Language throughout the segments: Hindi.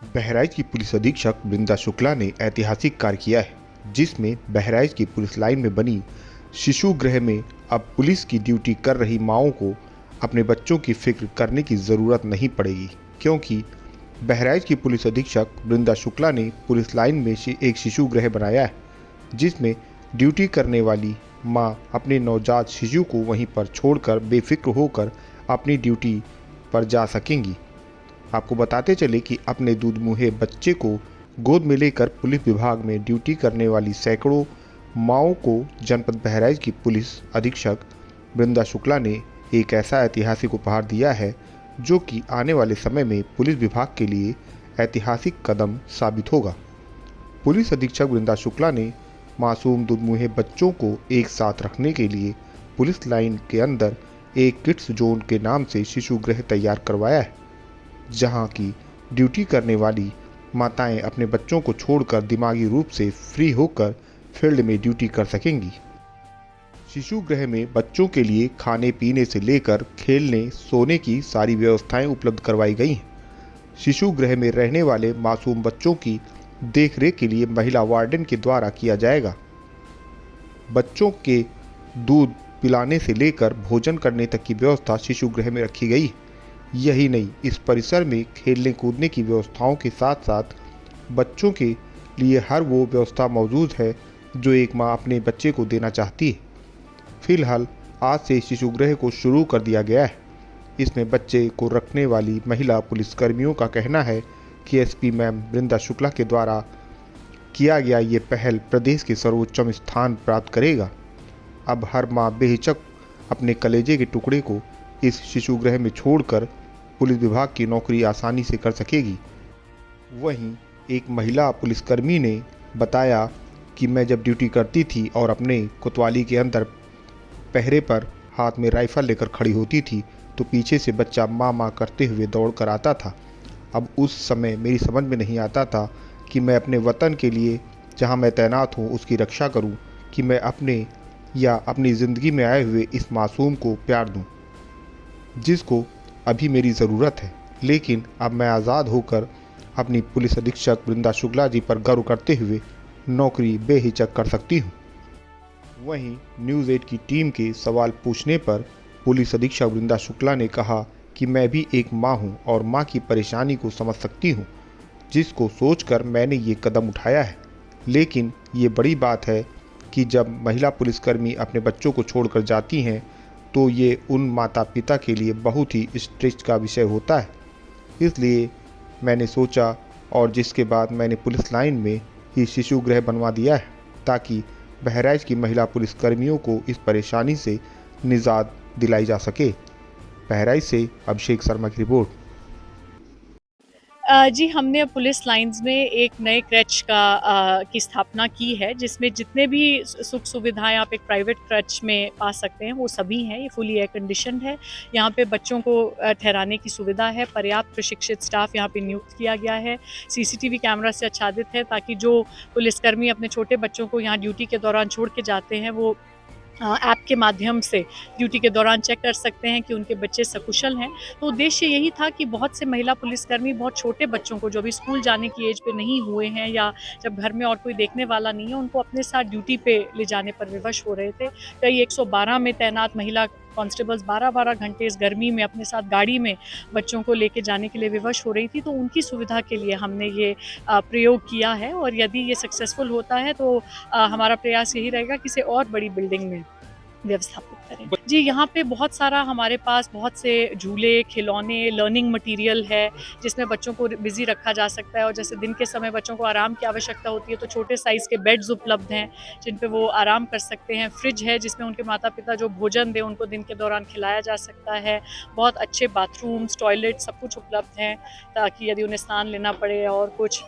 बहराइच की पुलिस अधीक्षक वृंदा शुक्ला ने ऐतिहासिक कार्य किया है, जिसमें बहराइच की पुलिस लाइन में बनी शिशु गृह में अब पुलिस की ड्यूटी कर रही माओं को अपने बच्चों की फिक्र करने की ज़रूरत नहीं पड़ेगी, क्योंकि बहराइच की पुलिस अधीक्षक वृंदा शुक्ला ने पुलिस लाइन में एक शिशु गृह बनाया है, जिसमें ड्यूटी करने वाली मां अपने नवजात शिशु को वहीं पर छोड़कर बेफिक्र होकर अपनी ड्यूटी पर जा सकेंगी। आपको बताते चले कि अपने दूध मुहे बच्चे को गोद में लेकर पुलिस विभाग में ड्यूटी करने वाली सैकड़ों माओं को जनपद बहराइच की पुलिस अधीक्षक वृंदा शुक्ला ने एक ऐसा ऐतिहासिक उपहार दिया है, जो कि आने वाले समय में पुलिस विभाग के लिए ऐतिहासिक कदम साबित होगा। पुलिस अधीक्षक वृंदा शुक्ला ने मासूम दुधमुहे बच्चों को एक साथ रखने के लिए पुलिस लाइन के अंदर एक किड्स जोन के नाम से शिशु गृह तैयार करवाया है, जहां की ड्यूटी करने वाली माताएं अपने बच्चों को छोड़कर दिमागी रूप से फ्री होकर फील्ड में ड्यूटी कर सकेंगी। शिशु गृह में बच्चों के लिए खाने पीने से लेकर खेलने सोने की सारी व्यवस्थाएं उपलब्ध करवाई गई हैं। शिशु गृह में रहने वाले मासूम बच्चों की देखरेख के लिए महिला वार्डन के द्वारा किया जाएगा। बच्चों के दूध पिलाने से लेकर भोजन करने तक की व्यवस्था शिशु गृह में रखी गई है। यही नहीं, इस परिसर में खेलने कूदने की व्यवस्थाओं के साथ साथ बच्चों के लिए हर वो व्यवस्था मौजूद है जो एक माँ अपने बच्चे को देना चाहती है। फिलहाल आज से शिशु गृह को शुरू कर दिया गया है। इसमें बच्चे को रखने वाली महिला पुलिसकर्मियों का कहना है कि एसपी मैम वृंदा शुक्ला के द्वारा किया गया ये पहल प्रदेश के सर्वोच्चम स्थान प्राप्त करेगा। अब हर माँ बेहिचक अपने कलेजे के टुकड़े को इस शिशु गृह में छोड़कर पुलिस विभाग की नौकरी आसानी से कर सकेगी। वहीं एक महिला पुलिसकर्मी ने बताया कि मैं जब ड्यूटी करती थी और अपने कोतवाली के अंदर पहरे पर हाथ में राइफल लेकर खड़ी होती थी, तो पीछे से बच्चा माँ माँ करते हुए दौड़ कर आता था। अब उस समय मेरी समझ में नहीं आता था कि मैं अपने वतन के लिए जहाँ मैं तैनात हूँ उसकी रक्षा करूँ, कि मैं अपने या अपनी ज़िंदगी में आए हुए इस मासूम को प्यार दूँ जिसको अभी मेरी ज़रूरत है। लेकिन अब मैं आज़ाद होकर अपनी पुलिस अधीक्षक वृंदा शुक्ला जी पर गर्व करते हुए नौकरी बेहिचक कर सकती हूँ। वहीं न्यूज़ 8 की टीम के सवाल पूछने पर पुलिस अधीक्षक वृंदा शुक्ला ने कहा कि मैं भी एक माँ हूँ और माँ की परेशानी को समझ सकती हूँ, जिसको सोचकर मैंने ये कदम उठाया है। लेकिन ये बड़ी बात है कि जब महिला पुलिसकर्मी अपने बच्चों को छोड़कर जाती हैं तो ये उन माता पिता के लिए बहुत ही स्ट्रेस का विषय होता है। इसलिए मैंने सोचा और जिसके बाद मैंने पुलिस लाइन में ही शिशु गृह बनवा दिया है, ताकि बहराइच की महिला पुलिसकर्मियों को इस परेशानी से निजात दिलाई जा सके। बहराइच से अभिषेक शर्मा की रिपोर्ट। जी, हमने पुलिस लाइंस में एक नए क्रच की स्थापना की है, जिसमें जितने भी सुख सुविधाएं आप एक प्राइवेट क्रच में पा सकते हैं वो सभी हैं। ये फुली एयर कंडीशनड है। यहाँ पे बच्चों को ठहराने की सुविधा है। पर्याप्त प्रशिक्षित स्टाफ यहाँ पे नियुक्त किया गया है। सीसीटीवी कैमरा से आच्छादित है, ताकि जो पुलिसकर्मी अपने छोटे बच्चों को यहाँ ड्यूटी के दौरान छोड़ के जाते हैं वो ऐप के माध्यम से ड्यूटी के दौरान चेक कर सकते हैं कि उनके बच्चे सकुशल हैं। तो उद्देश्य यही था कि बहुत से महिला पुलिसकर्मी बहुत छोटे बच्चों को, जो अभी स्कूल जाने की एज पे नहीं हुए हैं या जब घर में और कोई देखने वाला नहीं है, उनको अपने साथ ड्यूटी पे ले जाने पर विवश हो रहे थे। कई 112 में तैनात महिला कांस्टेबल्स 12-12 घंटे इस गर्मी में अपने साथ गाड़ी में बच्चों को लेके जाने के लिए विवश हो रही थी। तो उनकी सुविधा के लिए हमने ये प्रयोग किया है, और यदि ये सक्सेसफुल होता है तो हमारा प्रयास यही रहेगा कि इसे और बड़ी बिल्डिंग में व्यवस्थापित करें। जी, यहाँ पे बहुत सारा हमारे पास बहुत से झूले, खिलौने, लर्निंग मटेरियल है, जिसमें बच्चों को बिज़ी रखा जा सकता है। और जैसे दिन के समय बच्चों को आराम की आवश्यकता होती है, तो छोटे साइज़ के बेड्स उपलब्ध हैं, जिन पे वो आराम कर सकते हैं। फ्रिज है, जिसमें उनके माता-पिता जो भोजन दें, उनको दिन के दौरान खिलाया जा सकता है। बहुत अच्छे बाथरूम्स, टॉयलेट सब कुछ उपलब्ध हैं, ताकि यदि उन्हें स्नान लेना पड़े और कुछ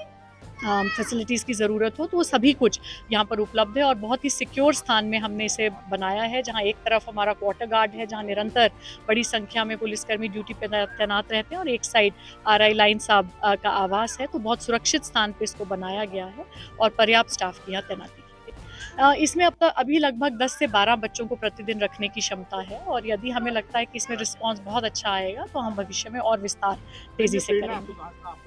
फैसिलिटीज़ की ज़रूरत हो तो वो सभी कुछ यहाँ पर उपलब्ध है। और बहुत ही सिक्योर स्थान में हमने इसे बनाया है, जहाँ एक तरफ हमारा क्वार्टर गार्ड है, जहाँ निरंतर बड़ी संख्या में पुलिसकर्मी ड्यूटी पे तैनात रहते हैं, और एक साइड आरआई लाइन साहब का आवास है। तो बहुत सुरक्षित स्थान पे इसको बनाया गया है और पर्याप्त स्टाफ की यहाँ तैनाती की है। इसमें अब तक अभी लगभग 10 से 12 बच्चों को प्रतिदिन रखने की क्षमता है, और यदि हमें लगता है कि इसमें रिस्पॉन्स बहुत अच्छा आएगा तो हम भविष्य में और विस्तार तेज़ी से करेंगे।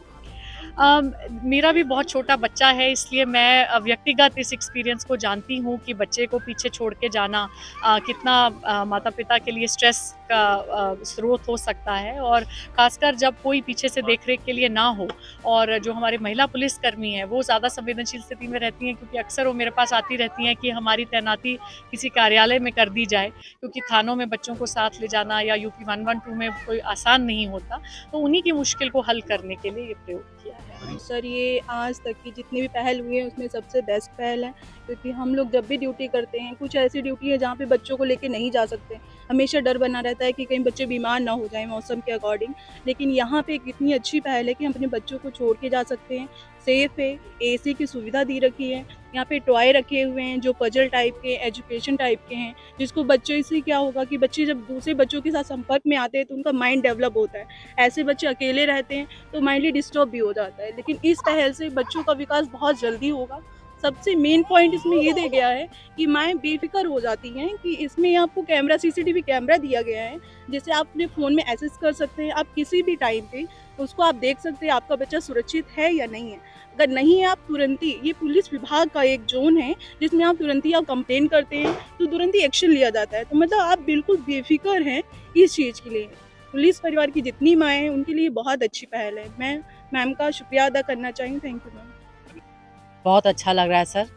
मेरा भी बहुत छोटा बच्चा है, इसलिए मैं व्यक्तिगत इस एक्सपीरियंस को जानती हूँ कि बच्चे को पीछे छोड़ के जाना कितना माता-पिता के लिए स्ट्रेस का स्रोत हो सकता है, और ख़ासकर जब कोई पीछे से देख-रेख के लिए ना हो। और जो हमारे महिला पुलिसकर्मी हैं, वो ज़्यादा संवेदनशील स्थिति में रहती हैं, क्योंकि अक्सर वो मेरे पास आती रहती हैं कि हमारी तैनाती किसी कार्यालय में कर दी जाए, क्योंकि थानों में बच्चों को साथ ले जाना या यूपी 112 में कोई आसान नहीं होता। तो उन्हीं की मुश्किल को हल करने के लिए ये प्रयोग किया है। सर, ये आज तक की जितनी भी पहल हुई है उसमें सबसे बेस्ट पहल है, क्योंकि हम लोग जब भी ड्यूटी करते हैं, कुछ ऐसी ड्यूटी है जहाँ पे बच्चों को लेके नहीं जा सकते। हमेशा डर बना रहता है कि कहीं बच्चे बीमार ना हो जाएं मौसम के अकॉर्डिंग। लेकिन यहाँ पे एक इतनी अच्छी पहल है कि हम अपने बच्चों को छोड़ के जा सकते हैं। सेफ है, एसी की सुविधा दी रखी है, यहाँ पे टॉय रखे हुए हैं जो पजल टाइप के, एजुकेशन टाइप के हैं, जिसको बच्चे से क्या होगा कि बच्चे जब दूसरे बच्चों के साथ संपर्क में आते हैं तो उनका माइंड डेवलप होता है। ऐसे बच्चे अकेले रहते हैं तो माइंडली डिस्टर्ब भी हो जाता है, लेकिन इस पहल से बच्चों का विकास बहुत जल्दी होगा। सबसे मेन पॉइंट इसमें ये दे गया है कि माएँ बेफ़िक्र हो जाती हैं कि इसमें आपको कैमरा, सीसीटीवी कैमरा दिया गया है, जिसे आप अपने फ़ोन में एक्सेस कर सकते हैं। आप किसी भी टाइम पे उसको आप देख सकते हैं आपका बच्चा सुरक्षित है या नहीं है। अगर नहीं है, आप तुरंत ही, ये पुलिस विभाग का एक ज़ोन है जिसमें आप तुरंत ही आप कंप्लेन करते हैं तो तुरंत ही एक्शन लिया जाता है। तो मतलब आप बिल्कुल बेफ़िक्र हैं इस चीज़ के लिए। पुलिस परिवार की जितनी माएँ हैं उनके लिए बहुत अच्छी पहल है। मैं मैम का शुक्रिया अदा करना चाहूँ। Thank you ma'am. बहुत अच्छा लग रहा है सर।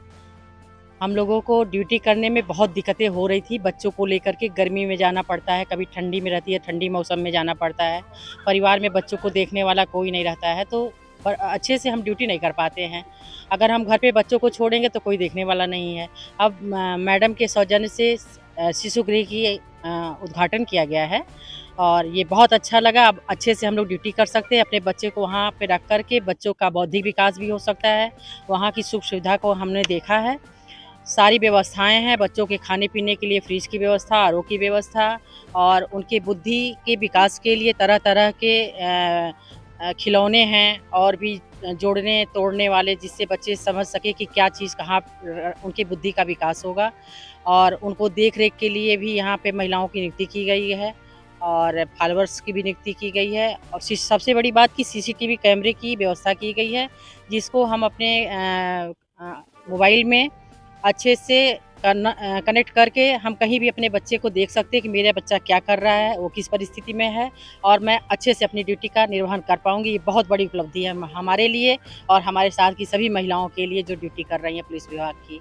हम लोगों को ड्यूटी करने में बहुत दिक्कतें हो रही थी, बच्चों को लेकर के गर्मी में जाना पड़ता है, कभी ठंडी में रहती है, ठंडी मौसम में जाना पड़ता है। परिवार में बच्चों को देखने वाला कोई नहीं रहता है, तो अच्छे से हम ड्यूटी नहीं कर पाते हैं। अगर हम घर पे बच्चों को छोड़ेंगे तो कोई देखने वाला नहीं है। अब मैडम के सौजन्य से शिशु गृह की उद्घाटन किया गया है और ये बहुत अच्छा लगा। अब अच्छे से हम लोग ड्यूटी कर सकते हैं, अपने बच्चे को वहाँ पे रख कर के बच्चों का बौद्धिक विकास भी हो सकता है। वहाँ की सुख सुविधा को हमने देखा है, सारी व्यवस्थाएं हैं, बच्चों के खाने-पीने के लिए फ्रिज की व्यवस्था, आरओ की व्यवस्था और उनके बुद्धि के विकास के लिए तरह-तरह के खिलौने हैं और भी जोड़ने तोड़ने वाले, जिससे बच्चे समझ सकें कि क्या चीज़ कहाँ उनकी बुद्धि का विकास होगा। और उनको देख-रेख के लिए भी यहाँ पे महिलाओं की नियुक्ति की गई है और फॉलोअर्स की भी नियुक्ति की गई है और सबसे बड़ी बात कि सीसीटीवी कैमरे की व्यवस्था की गई है, जिसको हम अपने मोबाइल में अच्छे से कनेक्ट करके हम कहीं भी अपने बच्चे को देख सकते हैं कि मेरा बच्चा क्या कर रहा है, वो किस परिस्थिति में है और मैं अच्छे से अपनी ड्यूटी का निर्वहन कर पाऊँगी। ये बहुत बड़ी उपलब्धि है हमारे लिए और हमारे साथ की सभी महिलाओं के लिए जो ड्यूटी कर रही हैं पुलिस विभाग की।